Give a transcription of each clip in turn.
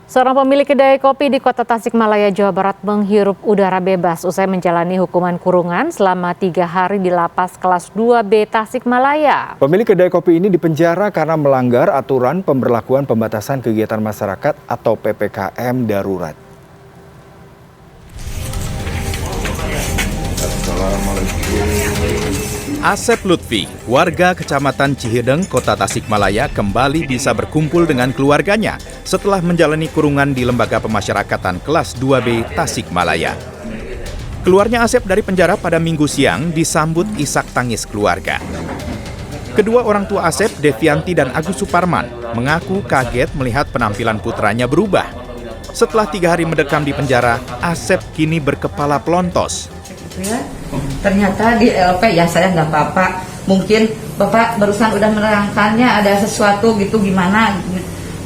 Seorang pemilik kedai kopi di Kota Tasikmalaya, Jawa Barat menghirup udara bebas usai menjalani hukuman kurungan selama 3 hari di lapas kelas 2B Tasikmalaya. Pemilik kedai kopi ini dipenjara karena melanggar aturan pemberlakuan pembatasan kegiatan masyarakat atau PPKM darurat. Asep Lutfi, warga Kecamatan Cihideng, Kota Tasikmalaya kembali bisa berkumpul dengan keluarganya setelah menjalani kurungan di Lembaga Pemasyarakatan kelas 2B Tasikmalaya. Keluarnya Asep dari penjara pada Minggu siang disambut isak tangis keluarga. Kedua orang tua Asep, Devianti dan Agus Suparman, mengaku kaget melihat penampilan putranya berubah. Setelah 3 hari mendekam di penjara, Asep kini berkepala pelontos. Ya, ternyata di LP ya saya nggak apa-apa. Mungkin Bapak barusan udah menerangkannya ada sesuatu gitu gimana.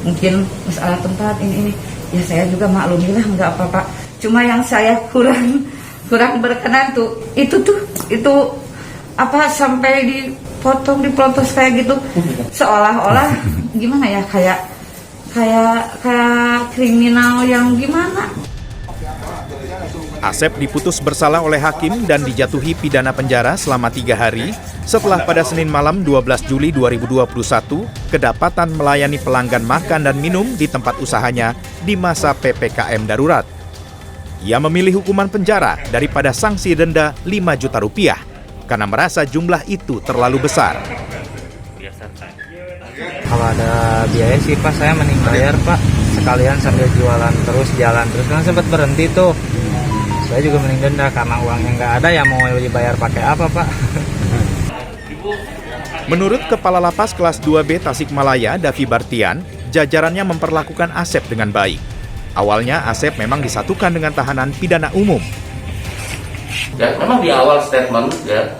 Mungkin masalah tempat ini. Ya saya juga maklumilah nggak apa-apa. Cuma yang saya kurang berkenan tuh itu apa sampai dipotong dipelontos kayak gitu. Seolah-olah gimana ya kayak kriminal yang gimana. Asep diputus bersalah oleh hakim dan dijatuhi pidana penjara selama 3 hari setelah pada Senin malam 12 Juli 2021 kedapatan melayani pelanggan makan dan minum di tempat usahanya di masa PPKM darurat. Ia memilih hukuman penjara daripada sanksi denda 5 juta rupiah karena merasa jumlah itu terlalu besar. Kalau ada biaya sih Pak, saya mending bayar Pak, sekalian sambil jalan terus kan sempat berhenti tuh. Saya juga mending denda karena uangnya nggak ada, ya mau dibayar pakai apa Pak? Menurut Kepala Lapas kelas 2B Tasikmalaya, Davi Bartian, jajarannya memperlakukan Asep dengan baik. Awalnya Asep memang disatukan dengan tahanan pidana umum. Ya, memang di awal statement ya,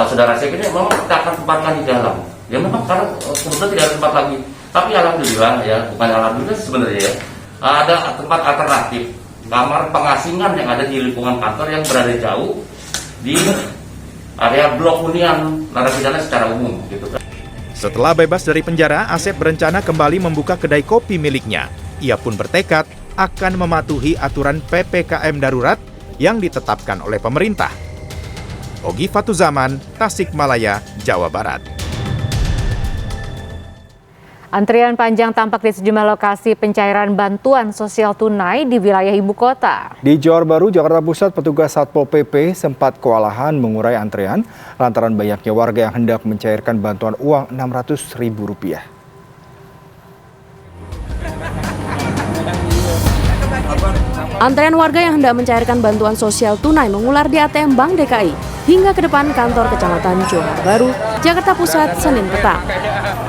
saudara Asep ini memang kita akan tempatkan di dalam. Ya memang karena sebetulnya tidak ada tempat lagi. Tapi alhamdulillah ya, bukan alhamdulillah sebenarnya ya, ada tempat alternatif. Kamar pengasingan yang ada di lingkungan kantor yang berada jauh di area blok hunian narapidana secara umum gitu. Setelah bebas dari penjara, Asep berencana kembali membuka kedai kopi miliknya. Ia pun bertekad akan mematuhi aturan PPKM darurat yang ditetapkan oleh pemerintah. Ogi Fatuzaman, Tasikmalaya, Jawa Barat. Antrian panjang tampak di sejumlah lokasi pencairan bantuan sosial tunai di wilayah ibu kota. Di Johor Baru, Jakarta Pusat, petugas Satpol PP sempat kewalahan mengurai antrean lantaran banyaknya warga yang hendak mencairkan bantuan uang Rp600.000. Antrean warga yang hendak mencairkan bantuan sosial tunai mengular di ATM Bank DKI hingga ke depan kantor Kecamatan Johor Baru, Jakarta Pusat, Senin petang.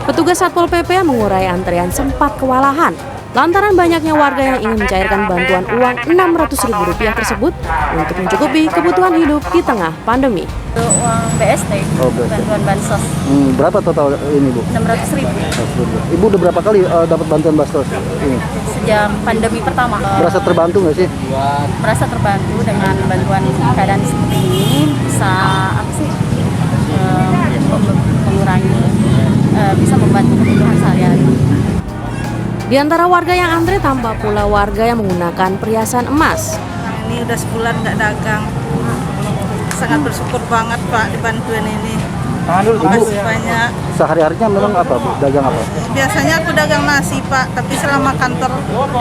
Petugas Satpol PP mengurai antrean sempat kewalahan lantaran banyaknya warga yang ingin mencairkan bantuan uang Rp600.000 tersebut untuk mencukupi kebutuhan hidup di tengah pandemi. Uang BST, bantuan bansos. Berapa total ini Bu? Rp600.000. Ibu udah berapa kali dapat bantuan bansos ini? Sejak pandemi pertama. Merasa terbantu nggak sih? Merasa terbantu dengan bantuan keadaan seperti ini, bisa mengurangi, bisa membantu kebutuhan sehari-hari. Di antara warga yang antre tampak pula warga yang menggunakan perhiasan emas. Ini udah sebulan nggak dagang. Sangat bersyukur banget Pak dibantuin ini. Terima kasih banyak. Sehari-harinya memang apa Bu? Dagang apa? Biasanya aku dagang nasi Pak, tapi selama kantor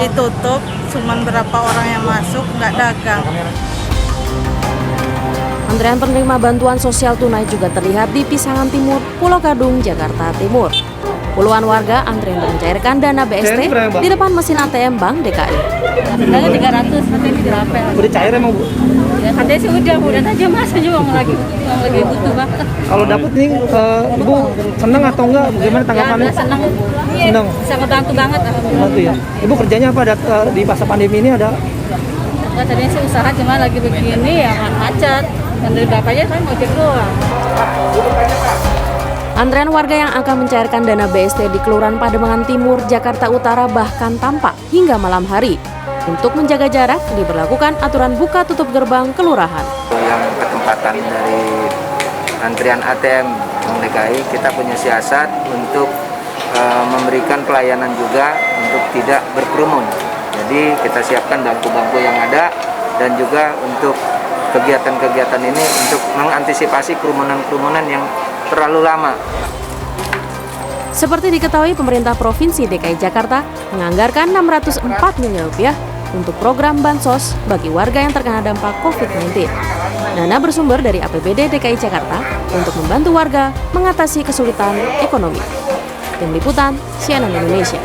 ditutup, cuman berapa orang yang masuk nggak dagang. Antrean penerima bantuan sosial tunai juga terlihat di Pisangan Timur, Pulau Gadung, Jakarta Timur. Puluhan warga antrian mencairkan dana BST di depan mesin ATM Bank DKI. Dana 300, nanti ini dirapel. Udah cair emang Bu? Ya, katanya sih udah aja Mas, aja uang lagi butuh banget. Kalau dapet nih, Ibu senang atau enggak? Bagaimana tanggapannya? Ya, senang. Senang. Sangat bantu banget. Bantu ya. Ibu kerjanya apa di masa pandemi ini ada? Tadinya sih usaha cuma lagi begini ya macet. Dan dari bapaknya kan ojek doang. Antrean warga yang akan mencairkan dana BST di Kelurahan Pademangan Timur, Jakarta Utara bahkan tampak hingga malam hari. Untuk menjaga jarak, diberlakukan aturan buka tutup gerbang kelurahan. Yang ketempatan dari antrian ATM Bank DKI, kita punya siasat untuk memberikan pelayanan juga untuk tidak berkerumun. Jadi kita siapkan bangku-bangku yang ada dan juga untuk kegiatan-kegiatan ini untuk mengantisipasi kerumunan-kerumunan yang terlalu lama. Seperti diketahui, pemerintah Provinsi DKI Jakarta menganggarkan Rp604 miliar untuk program Bansos bagi warga yang terkena dampak COVID-19. Dana bersumber dari APBD DKI Jakarta untuk membantu warga mengatasi kesulitan ekonomi. Tim Liputan, CNN Indonesia.